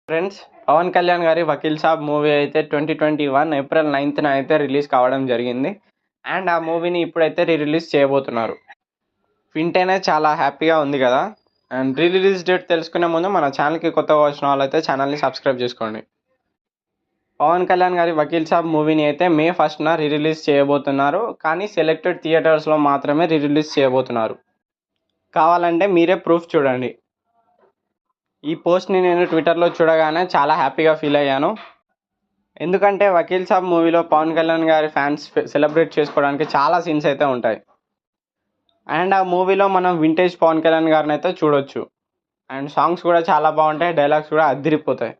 Friends, Pawan Kalyan గారి Vakeel Saab movie అయితే 2021 April 9న అయితే రిలీజ్ కావడం జరిగింది. అండ్ ఆ మూవీని ఇప్పుడైతే రిలీజ్ చేయబోతున్నారు. వింటేనే చాలా హ్యాపీగా ఉంది కదా. అండ్ రిలీజ్ డేట్ తెలుసుకునే ముందు మన ఛానల్కి కొత్తగా వచ్చిన వాళ్ళైతే ఛానల్ని సబ్స్క్రైబ్ చేసుకోండి. పవన్ కళ్యాణ్ గారి వకీల్ సాబ్ మూవీని అయితే మే 1న రిలీజ్ చేయబోతున్నారు. కానీ సెలెక్టెడ్ థియేటర్స్లో మాత్రమే రిలీజ్ చేయబోతున్నారు. కావాలంటే మీరే ప్రూఫ్ చూడండి. ఈ పోస్ట్ని నేను ట్విట్టర్లో చూడగానే చాలా హ్యాపీగా ఫీల్ అయ్యాను. ఎందుకంటే వకీల్ సాబ్ మూవీలో పవన్ కళ్యాణ్ గారి ఫ్యాన్స్ సెలబ్రేట్ చేసుకోవడానికి చాలా సీన్స్ అయితే ఉంటాయి. అండ్ ఆ మూవీలో మనం వింటేజ్ పవన్ కళ్యాణ్ గారిని అయితే చూడొచ్చు. అండ్ సాంగ్స్ కూడా చాలా బాగుంటాయి, డైలాగ్స్ కూడా అదిరిపోతాయి.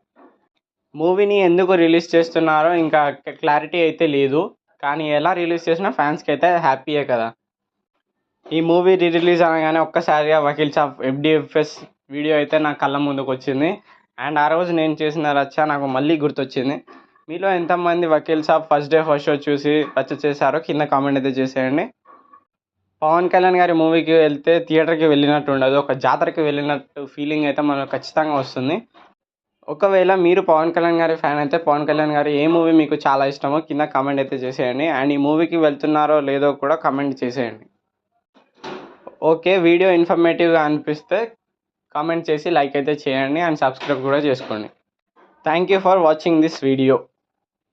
మూవీని ఎందుకు రిలీజ్ చేస్తున్నారో ఇంకా క్లారిటీ అయితే లేదు. కానీ ఎలా రిలీజ్ చేసినా ఫ్యాన్స్కి అయితే హ్యాపీయే కదా. ఈ మూవీ రిలీజ్ అనగానే ఒక్కసారిగా వకీల్ సాబ్ FDFS వీడియో అయితే నా కళ్ళ ముందుకు వచ్చింది. అండ్ ఆ రోజు నేను చేసిన రచ్చ నాకు మళ్ళీ గుర్తొచ్చింది. మీలో ఎంతమంది Vakeel Saab first day first show చూసి రచ్చ చేశారో కింద కామెంట్ అయితే చేసేయండి. పవన్ కళ్యాణ్ గారి మూవీకి వెళ్తే థియేటర్కి వెళ్ళినట్టు ఉండదు, ఒక జాతరకి వెళ్ళినట్టు ఫీలింగ్ అయితే మనకు ఖచ్చితంగా వస్తుంది. ఒకవేళ మీరు పవన్ కళ్యాణ్ గారి ఫ్యాన్ అయితే పవన్ కళ్యాణ్ గారి ఏ మూవీ మీకు చాలా ఇష్టమో కింద కామెంట్ అయితే చేసేయండి. అండ్ ఈ మూవీకి వెళ్తున్నారో లేదో కూడా కామెంట్ చేసేయండి. ఓకే, వీడియో ఇన్ఫర్మేటివ్గా అనిపిస్తే కామెంట్ చేసి లైక్ అయితే చేయండి అండ్ సబ్స్క్రైబ్ కూడా చేసుకోండి. Thank you for watching this video.